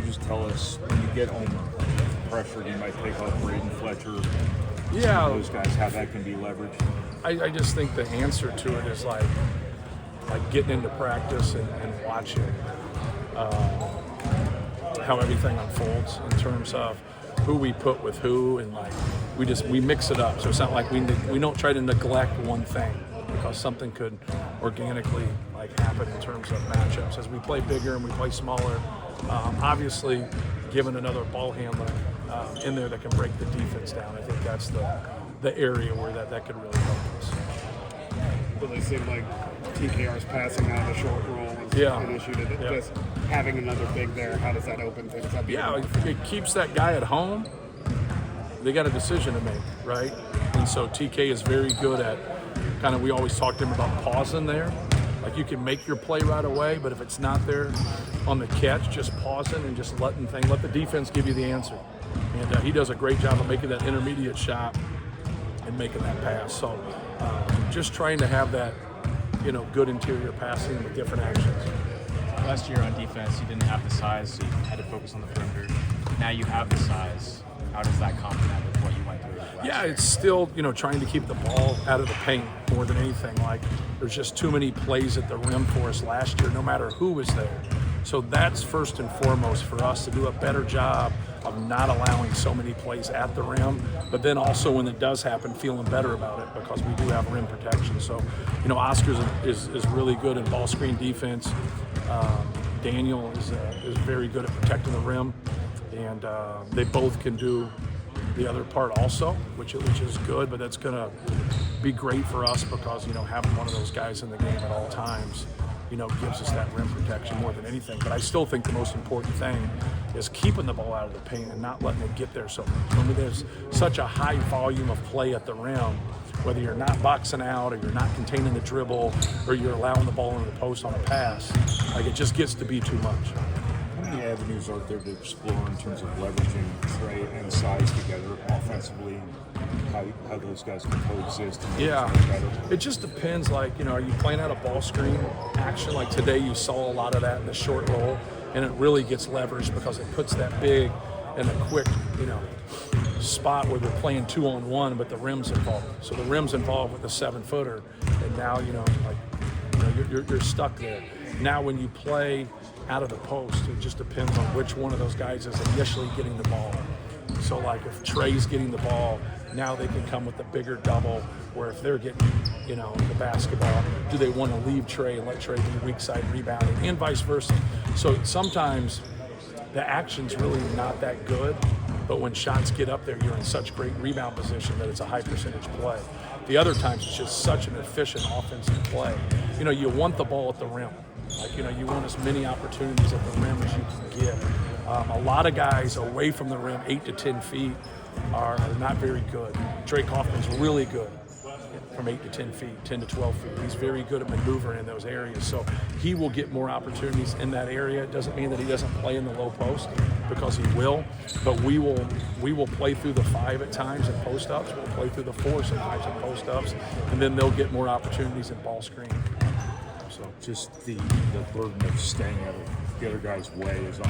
just tell us, when you get home pressure, you might take off Braden Fletcher, Yeah, those guys, how that can be leveraged? I just think the answer to it is like getting into practice and watching how everything unfolds in terms of who we put with who, and like we mix it up. So it's not like we don't try to neglect one thing, because something could organically like happen in terms of matchups as we play bigger and we play smaller. Obviously, given another ball handler in there that can break the defense down, I think that's the area where that could really help us. But they seem like TKR's passing out of the short roll is an issue. Just having another big there, how does that open things up? Yeah, it keeps that guy at home. They got a decision to make, right? And so TK is very good at kind of, we always talk to him about pausing there. Like, you can make your play right away, but if it's not there on the catch, just pausing and just let the defense give you the answer. And he does a great job of making that intermediate shot and making that pass. So just trying to have that, good interior passing with different actions. Last year on defense, you didn't have the size, so you had to focus on the perimeter. Now you have the size. How does that complement with what you went through last year? It's still, trying to keep the ball out of the paint more than anything. Like, there's just too many plays at the rim for us last year, no matter who was there. So that's first and foremost for us, to do a better job of not allowing so many plays at the rim, but then also when it does happen, feeling better about it, because we do have rim protection. So, Oscar is really good in ball screen defense. Daniel is very good at protecting the rim, and they both can do the other part also, which is good, but that's going to be great for us, because, having one of those guys in the game at all times, gives us that rim protection more than anything. But I still think the most important thing is keeping the ball out of the paint and not letting it get there so much. When there's such a high volume of play at the rim, whether you're not boxing out or you're not containing the dribble or you're allowing the ball into the post on a pass, like, it just gets to be too much. How many avenues are there to explore in terms of leveraging Trey and size together offensively? How those guys can coexist and make better? It just depends. Like, are you playing out a ball screen action? Like today, you saw a lot of that in the short roll, and it really gets leveraged because it puts that big and a quick, spot where they're playing 2-on-1, but the rim's involved. So the rim's involved with the 7-footer, and now you're stuck there. Now, when you play out of the post, it just depends on which one of those guys is initially getting the ball. So, like, if Trey's getting the ball, now they can come with the bigger double, where if they're getting, the basketball, do they want to leave Trey and let Trey be weak side rebounding, and vice versa. So sometimes the action's really not that good, but when shots get up there, you're in such great rebound position that it's a high percentage play. The other times, it's just such an efficient offensive play. You want the ball at the rim. Like, you want as many opportunities at the rim as you can get. A lot of guys away from the rim, 8 to 10 feet, are not very good. Trey Kaufman's really good from 8 to 10 feet, 10 to 12 feet. He's very good at maneuvering in those areas. So he will get more opportunities in that area. It doesn't mean that he doesn't play in the low post, because he will. But we will play through the 5 at times in post-ups. We'll play through the 4 sometimes in post-ups. And then they'll get more opportunities in ball screen. So just the burden of staying out of the other guy's way is on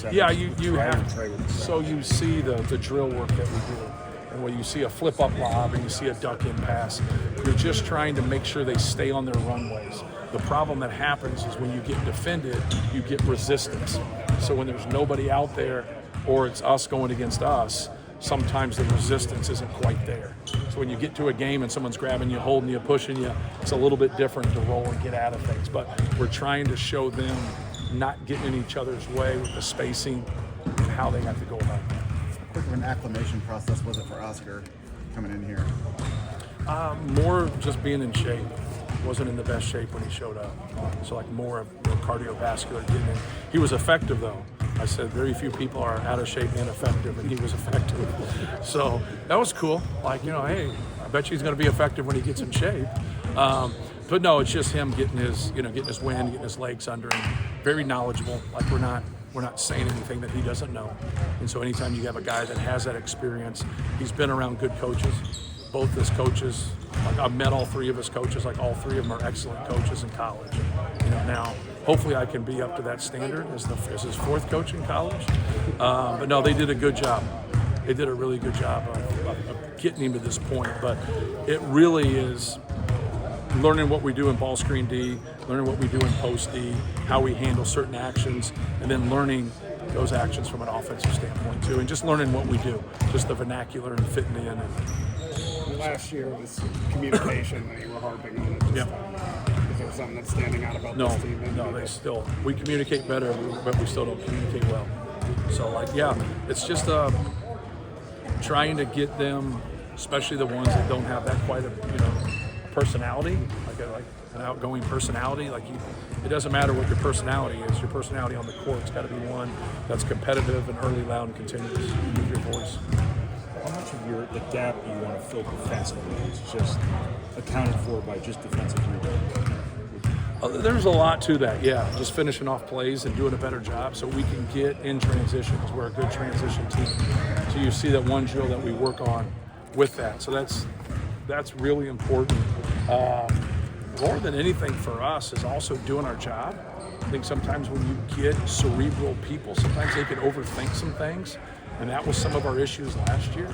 the yeah, you have. So you see the drill work that we do. And when you see a flip-up lob and you see a duck-in pass, you're just trying to make sure they stay on their runways. The problem that happens is when you get defended, you get resistance. So when there's nobody out there, or it's us going against us, sometimes the resistance isn't quite there. So when you get to a game and someone's grabbing you, holding you, pushing you, it's a little bit different to roll and get out of things. But we're trying to show them not getting in each other's way with the spacing and how they have to go about it. How quick of an acclimation process was it for Oscar coming in here? More just being in shape. Wasn't in the best shape when he showed up. So like more of cardiovascular getting in. He was effective though. I said very few people are out of shape and effective, and he was effective. So that was cool. Like, hey, I bet you he's going to be effective when he gets in shape. But no, it's just him getting his wind, getting his legs under him. Very knowledgeable. Like we're not saying anything that he doesn't know. And so anytime you have a guy that has that experience, he's been around good coaches. Both his coaches, like I've met all 3 of his coaches. Like all 3 of them are excellent coaches in college. Now hopefully I can be up to that standard as his fourth coach in college. But no, they did a good job. They did a really good job of getting him to this point. But it really is learning what we do in ball screen D, learning what we do in post D, how we handle certain actions, and then learning those actions from an offensive standpoint too, and just learning what we do, just the vernacular and fitting in. And last year was communication that you were harping on at this time. Is there something that's standing out about this team? No, we communicate better, but we still don't communicate well. So it's just trying to get them, especially the ones that don't have that quite a personality, like an outgoing personality. It doesn't matter what your personality is. Your personality on the court's got to be one that's competitive and early, loud, and continuous with your voice. How much of the gap you want to fill defensively is just accounted for by just defensive rebounding? There's a lot to that, just finishing off plays and doing a better job so we can get in transition, because we're a good transition team. So you see that one drill that we work on with that. So that's really important. More than anything for us is also doing our job. I think sometimes when you get cerebral people, sometimes they can overthink some things, and that was some of our issues last year,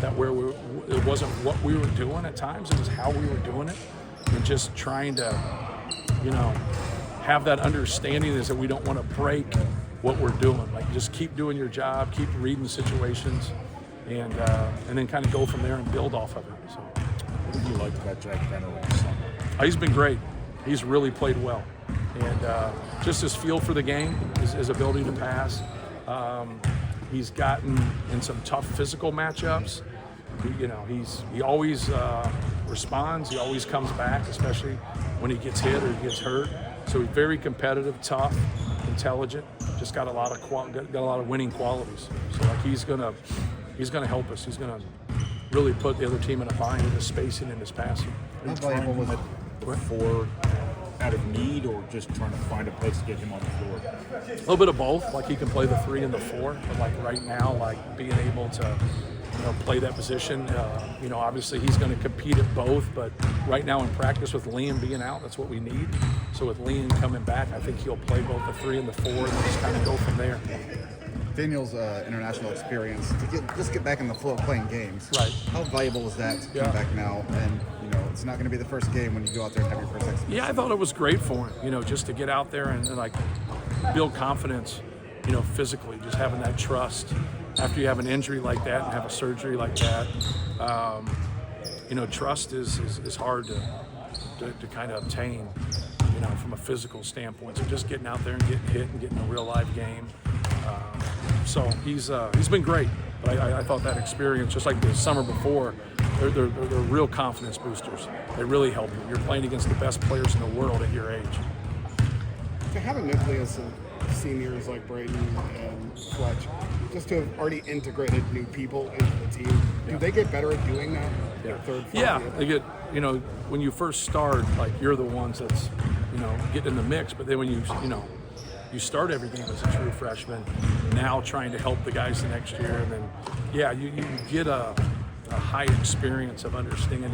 that it wasn't what we were doing at times, it was how we were doing it, and just trying to have that understanding is that we don't want to break what we're doing. Just keep doing your job, keep reading situations, and then kind of go from there and build off of it. So, what do you like about Jack Benner this summer? He's been great. He's really played well, and just his feel for the game, his ability to pass. He's gotten in some tough physical matchups. He always responds. He always comes back, especially when he gets hit or he gets hurt. So he's very competitive, tough, intelligent. Just got a lot of winning qualities. So he's gonna help us. He's gonna really put the other team in a bind in his spacing and his passing. How valuable was it before, out of need, or just trying to find a place to get him on the floor? A little bit of both. He can play the 3 and the 4, but right now, being able to play that position. Obviously he's going to compete at both, but right now in practice with Liam being out, that's what we need. So with Liam coming back, I think he'll play both the 3 and the 4 and just kind of go from there. Daniel's international experience to get back in the flow of playing games. Right. How valuable is that to come back now? And it's not going to be the first game when you go out there and have your first exhibition. Yeah, I thought it was great for him. Just to get out there and build confidence. Physically, just having that trust after you have an injury like that and have a surgery like that. Trust is hard to kind of obtain, from a physical standpoint. So just getting out there and getting hit and getting a real live game. So he's been great. But I thought that experience, just like the summer before, they're real confidence boosters. They really help you. You're playing against the best players in the world at your age. To have a nucleus of seniors like Braden and Fletch, just to have already integrated new people into the team, do they get better at doing that? Yeah, third, they get, when you first start, you're the ones that's, getting in the mix, but then when you start every game as a true freshman, now trying to help the guys the next year, and then, you get a high experience of understanding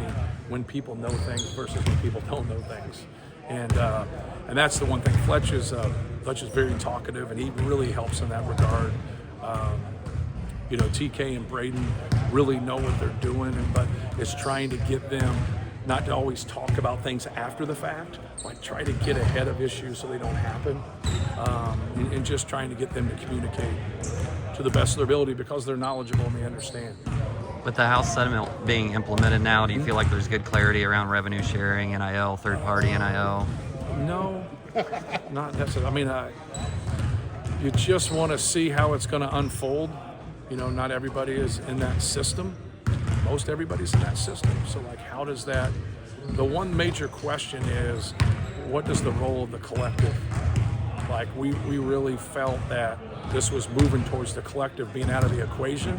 when people know things versus when people don't know things. And that's the one thing. Fletch is very talkative, and he really helps in that regard. TK and Braden really know what they're doing, but it's trying to get them not to always talk about things after the fact, try to get ahead of issues so they don't happen, and just trying to get them to communicate to the best of their ability because they're knowledgeable and they understand. With the House settlement being implemented now, do you feel like there's good clarity around revenue sharing, NIL, third-party NIL? No, not necessarily. You just want to see how it's going to unfold. Not everybody is in that system. Most everybody's in that system. So, how does that... The one major question is, what does the role of the collective? We really felt that this was moving towards the collective being out of the equation,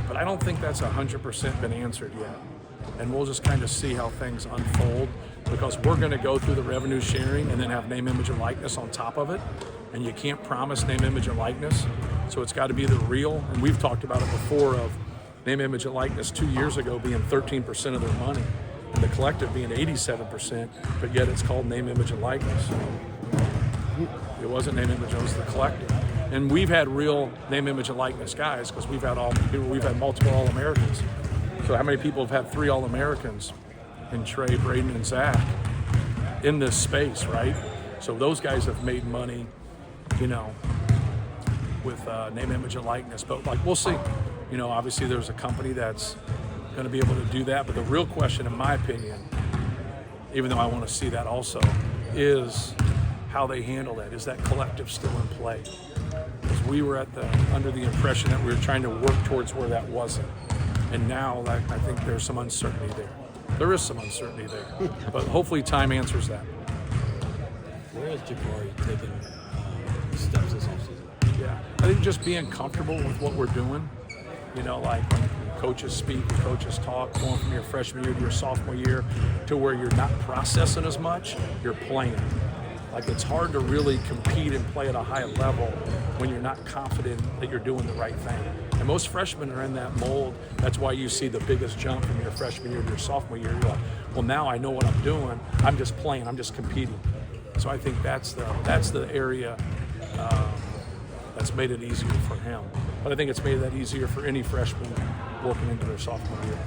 but I don't think that's 100% been answered yet. And we'll just kind of see how things unfold, because we're going to go through the revenue sharing and then have name, image, and likeness on top of it. And you can't promise name, image, and likeness. So it's got to be the real. And we've talked about it before of name, image, and likeness 2 years ago being 13% of their money, and the collective being 87%, but yet it's called name, image, and likeness. It wasn't name, image, it was the collective. And we've had real name, image, and likeness guys because we've had multiple All-Americans. So how many people have had 3 All-Americans in Trey, Braden, and Zach in this space, right? So those guys have made money, with name, image, and likeness. But we'll see. Obviously there's a company that's going to be able to do that. But the real question, in my opinion, even though I want to see that also, is how they handle that. Is that collective still in play? Because we were under the impression that we were trying to work towards where that wasn't. And now I think there's some uncertainty there. There is some uncertainty there. But hopefully time answers that. Where has Jabari taken steps this offseason? Yeah, I think just being comfortable with what we're doing. Like when coaches speak and coaches talk, going from your freshman year to your sophomore year to where you're not processing as much, you're playing. Like it's hard to really compete and play at a high level when you're not confident that you're doing the right thing. And most freshmen are in that mold. That's why you see the biggest jump from your freshman year to your sophomore year. You're like, well, now I know what I'm doing. I'm just playing. I'm just competing. So I think that's the area that's made it easier for him. But I think it's made that easier for any freshman working into their sophomore year.